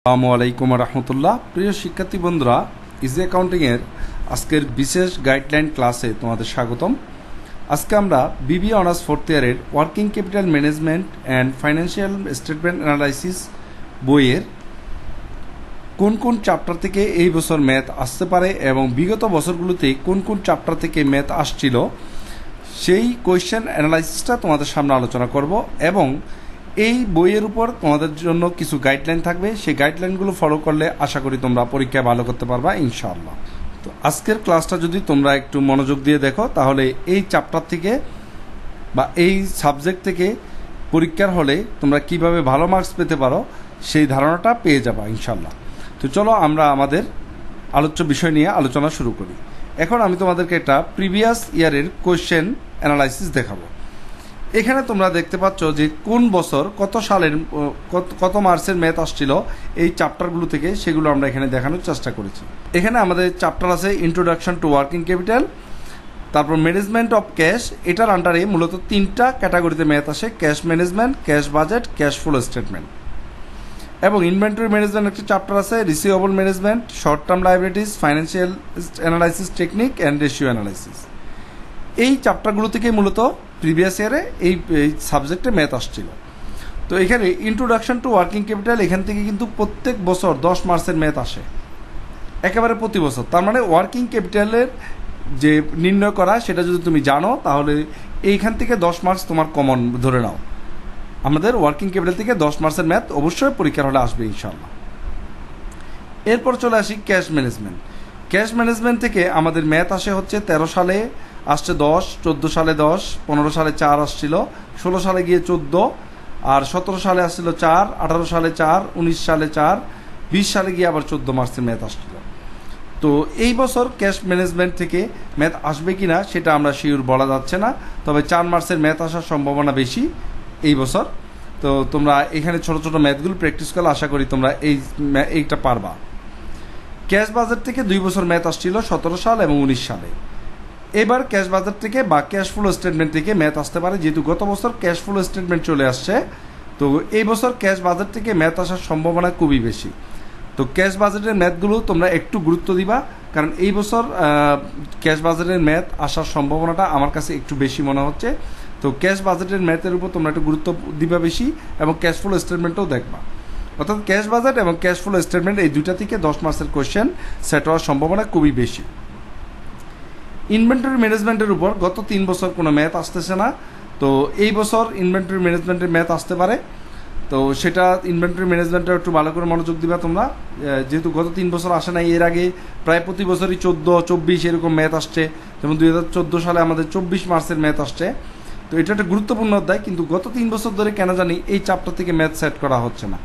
আসসালামু আলাইকুম রহমতুল্লাহ। প্রিয় শিক্ষার্থী বন্ধুরা, ইজি অ্যাকাউন্টিংয়ের আজকের বিশেষ গাইডলাইন ক্লাসে তোমাদের স্বাগতম। আজকে আমরা বিবিএ অনার্স ফোর্থ ইয়ারের working capital management and financial statement analysis বইয়ের কোন কোন চ্যাপ্টার থেকে এই বছর ম্যাথ আসতে পারে এবং বিগত বছরগুলোতে কোন কোন চ্যাপ্টার থেকে ম্যাথ আসছিল সেই কোয়েশ্চেন অ্যানালাইসিসটা তোমাদের সামনে আলোচনা করব এবং এই বইয়ের উপর তোমাদের জন্য কিছু গাইডলাইন থাকবে। সেই গাইডলাইনগুলো ফলো করলে আশা করি তোমরা পরীক্ষায় ভালো করতে পারবা ইনশাআল্লাহ। তো আজকের ক্লাসটা যদি তোমরা একটু মনোযোগ দিয়ে দেখো তাহলে এই চ্যাপ্টার থেকে বা এই সাবজেক্ট থেকে পরীক্ষার হলে তোমরা কিভাবে ভালো মার্কস পেতে পারো সেই ধারণাটা পেয়ে যাবা ইনশাআল্লাহ। তো চলো আমরা আমাদের আলোচ্য বিষয় নিয়ে আলোচনা শুরু করি। এখন আমি তোমাদেরকে একটা প্রিভিয়াস ইয়ারের কোয়েশ্চেন অ্যানালাইসিস দেখাবো। এখানে তোমরা দেখতে পাচ্ছ যে কোন বছর কত সালের কত মার্চের ম্যাথ আসছিল এই চ্যাপ্টারগুলো থেকে, সেগুলো আমরা এখানে দেখানোর চেষ্টা করেছি। এখানে আমাদের চ্যাপ্টার আছে ইন্ট্রোডাকশন টু ওয়ার্কিং ক্যাপিটাল, তারপর ম্যানেজমেন্ট অফ ক্যাশ। এটার আন্ডারে মূলত তিনটা ক্যাটাগরিতে ম্যাথ আসে: cash management, cash budget, cash flow statement. এবং ইনভেন্টরি ম্যানেজমেন্ট একটা চ্যাপ্টার আছে, receivable management, short term liabilities, financial analysis technique and ratio analysis. এই চ্যাপ্টারগুলো থেকে মূলত প্রিভিয়াস ইয়ারে এই সাবজেক্টে ম্যাথ আসছিল। তো এখানে ইন্ট্রোডাকশন টু ওয়ার্কিং ক্যাপিটাল, এখান থেকে কিন্তু প্রত্যেক বছর 10 মার্চের ম্যাথ আসে, একেবারে প্রতি বছর। তার মানে ওয়ার্কিং ক্যাপিটালের যে নির্ণয় করা সেটা যদি তুমি জানো তাহলে এইখান থেকে 10 মার্চ তোমার কমন ধরে নাও। আমাদের ওয়ার্কিং ক্যাপিটাল থেকে 10 মার্চের ম্যাথ অবশ্যই পরীক্ষার হলে আসবে ইনশাআল্লাহ। এরপর চলে আসি ক্যাশ ম্যানেজমেন্ট। ক্যাশ ম্যানেজমেন্ট থেকে আমাদের ম্যাথ আসে হচ্ছে 13 সালে আসছে 10, 14 সালে 10, 15 সালে 4 আসছিল, 16 সালে গিয়ে 14, আর 17 সালে আসছিল 4, 18 সালে 4, 19 সালে 4, 20 সালে গিয়ে আবার 14 মার্চের ম্যাথ আসছিল। তো এই বছর ক্যাশ ম্যানেজমেন্ট থেকে ম্যাথ আসবে কিনা সেটা আমরা শিওর বলা যাচ্ছে না, তবে 4 মার্চের ম্যাথ আসার সম্ভাবনা বেশি এই বছর। তো তোমরা এখানে ছোট ছোট ম্যাথগুলো প্র্যাকটিস করলে আশা করি তোমরা এইটা পারবা। ক্যাশ বাজার থেকে 2 বছর ম্যাথ আসছিল 17 সাল এবং 19 সালে। এবার ক্যাশ বাজার থেকে বা ক্যাশ ফ্লো স্টেটমেন্ট থেকে ম্যাথ আসতে পারে, যেহেতু গত বছর ক্যাশ ফ্লো স্টেটমেন্ট চলে আসছে। তো এই বছর ক্যাশ বাজার থেকে ম্যাথ আসার সম্ভাবনা খুবই বেশি। তো ক্যাশ বাজেটের ম্যাথগুলো তোমরা একটু গুরুত্ব দিবা, কারণ এই বছর ক্যাশ বাজেটের ম্যাথ আসার সম্ভাবনাটা আমার কাছে একটু বেশি মনে হচ্ছে। তো ক্যাশ বাজেটের ম্যাথের উপর তোমরা একটু গুরুত্ব দিবা বেশি এবং ক্যাশ ফ্লো স্টেটমেন্টও দেখবা। অর্থাৎ ক্যাশ বাজেট এবং ক্যাশ ফ্লো স্টেটমেন্ট এই দুইটা থেকে 10 মার্চের কোয়েশ্চেন সেট হওয়ার সম্ভাবনা খুবই বেশি। ইনভেন্টরি ম্যানেজমেন্টের উপর গত 3 বছর কোনো ম্যাথ আসতেছে না, তো এই বছর ইনভেন্টরি ম্যানেজমেন্টের ম্যাথ আসতে পারে। তো সেটা ইনভেন্টরি ম্যানেজমেন্টে একটু ভালো করে মনোযোগ দিবা তোমরা, যেহেতু গত 3 বছর আসে নাই। এর আগে প্রায় প্রতি বছরই 14, 24 এরকম ম্যাথ আসছে, যেমন 2014 সালে আমাদের 24 মার্চের ম্যাথ আসছে। তো এটা একটা গুরুত্বপূর্ণ অধ্যায়, কিন্তু গত 3 বছর ধরে কেন জানি এই চ্যাপ্টার থেকে ম্যাথ সেট করা হচ্ছে না।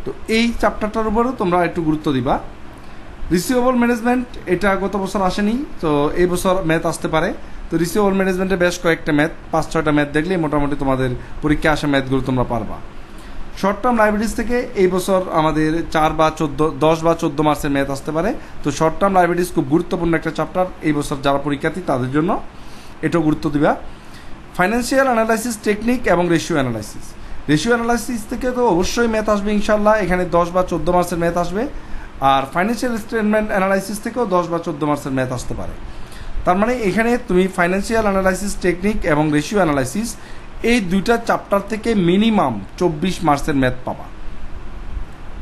তো এই চ্যাপ্টারটার উপরও তোমরা একটু গুরুত্ব দিবা। রিসিভেবল ম্যানেজমেন্ট এটা গত বছর আসেনি, তো এই বছর ম্যাথ আসতে পারে। তো রিসিভেবল ম্যানেজমেন্টে বেশ কয়েকটা ম্যাথ, 5-6টা ম্যাথ দেখলেই মোটামুটি তোমাদের পরীক্ষা আসা ম্যাথগুলো তোমরা পারবা। শর্ট টার্ম লায়াবিলিটিস থেকে এই বছর আমাদের 10 বা 14 মার্চের ম্যাথ আসতে পারে। তো শর্ট টার্ম লায়াবিলিটিস খুব গুরুত্বপূর্ণ একটা চ্যাপ্টার এই বছর যারা পরীক্ষার্থী তাদের জন্য, এটাও গুরুত্ব দিবা। ফাইন্যান্সিয়াল অ্যানালাইসিস টেকনিক এবং রেশিও অ্যানালাইসিস। রেশিও অ্যানালাইসিস থেকে তো অবশ্যই ম্যাথ আসবে ইনশাআল্লাহ, এখানে 10 বা 14 মার্চের ম্যাথ আসবে। আর ফাইন্যান্সিয়াল স্টেটমেন্ট অ্যানালাইসিস থেকেও 10 বা 14 মার্চের ম্যাথ আসতে পারে। তার মানে এখানে তুমি ফাইন্যান্সিয়াল অ্যানালাইসিস টেকনিক এবং রেশিও অ্যানালাইসিস এই দুইটা চ্যাপ্টার থেকে মিনিমাম 24 মার্চের ম্যাথ পাবা,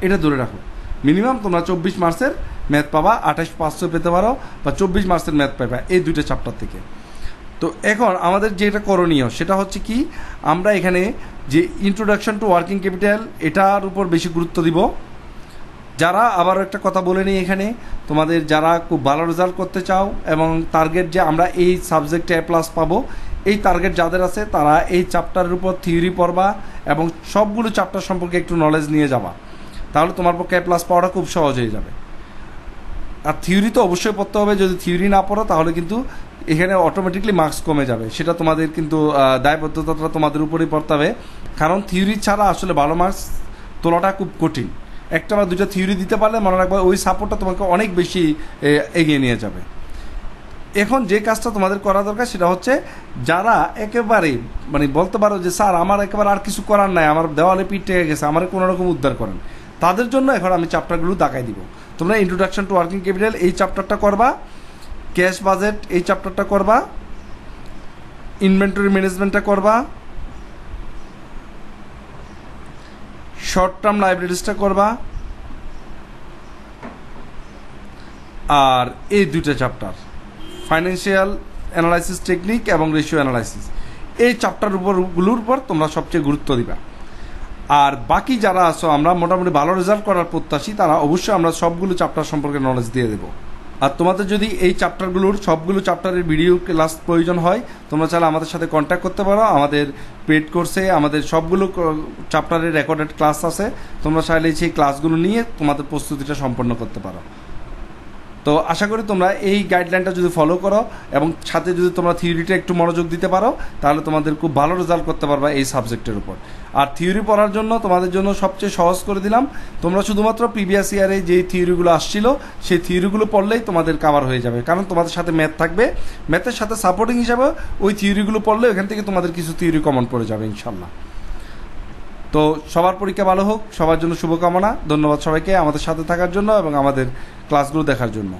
এটা ধরে রাখো। মিনিমাম তোমরা 24 মার্চের ম্যাথ পাবা, 28,500 পেতে পারো বা 24 মার্চের ম্যাথ পাবা এই দুইটা চ্যাপ্টার থেকে। তো এখন আমাদের যেটা করণীয় সেটা হচ্ছে কি, আমরা এখানে যে ইন্ট্রোডাকশন টু ওয়ার্কিং ক্যাপিটাল এটার উপর বেশি গুরুত্ব দিব। যারা আবার একটা কথা বলে নিই এখানে, তোমাদের যারা খুব ভালো রেজাল্ট করতে চাও এবং টার্গেট যে আমরা এই সাবজেক্টে A+ পাবো, এই টার্গেট যাদের আছে তারা এই চ্যাপ্টারের উপর থিওরি পড়বা এবং সবগুলো চ্যাপ্টার সম্পর্কে একটু নলেজ নিয়ে যাবা, তাহলে তোমার পক্ষে A+ পাওয়াটা খুব সহজ হয়ে যাবে। আর থিওরি তো অবশ্যই পড়তে হবে, যদি থিওরি না পড়ো তাহলে কিন্তু এখানে অটোমেটিকলি মার্কস কমে যাবে। সেটা তোমাদের কিন্তু দায়বদ্ধতাটা তোমাদের উপরেই পড়তে হবে, কারণ থিওরি ছাড়া আসলে ভালো মার্কস তোলাটা খুব কঠিন। একটা বা দুটো থিওরি দিতে পারলে মনে রাখবে ওই সাপোর্টটা তোমাকে অনেক বেশি এগিয়ে নিয়ে যাবে। এখন যে কাজটা তোমাদের করা দরকার সেটা হচ্ছে, যারা একেবারে বলতে পারো যে স্যার আমার একেবারে আর কিছু করার নাই, আমার দেওয়ালে পিঠ টেকে গেছে, আমার কোনো রকম উদ্ধার করেন, তাদের জন্য এখন আমি চ্যাপ্টারগুলো দেখাই দিব। তোমরা ইন্ট্রোডাকশন টু ওয়ার্কিং ক্যাপিটাল এই চ্যাপ্টারটা করবা, ক্যাশ বাজেট এই চ্যাপ্টারটা করবা, ইনভেন্টরি ম্যানেজমেন্টটা করবা, শর্ট টার্ম লাইবিলিটিসটা করবা, আর এই দুইটা চ্যাপ্টার ফাইন্যান্সিয়াল অ্যানালাইসিস টেকনিক এবং রেশিও অ্যানালাইসিস এই চ্যাপ্টারগুলোর উপর তোমরা সবচেয়ে গুরুত্ব দিবা। আর বাকি যারা আছো আমরা মোটামুটি ভালো রেজাল্ট করার প্রত্যাশী, তারা অবশ্যই আমরা সবগুলো চ্যাপ্টার সম্পর্কে নলেজ দিয়ে দেবো। আর তোমাদের যদি এই চ্যাপ্টারগুলোর সবগুলো চ্যাপ্টারের ভিডিও ক্লাস প্রয়োজন হয়, তোমরা চাইলে আমাদের সাথে কন্ট্যাক্ট করতে পারো। আমাদের পেড কোর্সে আমাদের সবগুলো চ্যাপ্টারের রেকর্ডেড ক্লাস আছে, তোমরা চাইলে সেই ক্লাসগুলো নিয়ে তোমাদের প্রস্তুতিটা সম্পন্ন করতে পারো। তো আশা করি তোমরা এই গাইডলাইনটা যদি ফলো করো এবং সাথে যদি তোমরা থিওরিটা একটু মনোযোগ দিতে পারো, তাহলে তোমাদের খুব ভালো রেজাল্ট করতে পারবা এই সাবজেক্টের উপর। আর থিওরি পড়ার জন্য তোমাদের জন্য সবচেয়ে সহজ করে দিলাম, তোমরা শুধুমাত্র প্রিভিয়াস ইয়ারে যেই থিওরিগুলো আসছিল সেই থিওরিগুলো পড়লেই তোমাদের কাভার হয়ে যাবে, কারণ তোমাদের সাথে ম্যাথ থাকবে, ম্যাথের সাথে সাপোর্টিং হিসাবে ওই থিওরিগুলো পড়লে ওখান থেকে তোমাদের কিছু থিওরি কমন পড়ে যাবে ইনশাল্লাহ। তো সবার পরীক্ষা ভালো হোক, সবার জন্য শুভকামনা। ধন্যবাদ সবাইকে আমাদের সাথে থাকার জন্য এবং আমাদের ক্লাসগুলো দেখার জন্য।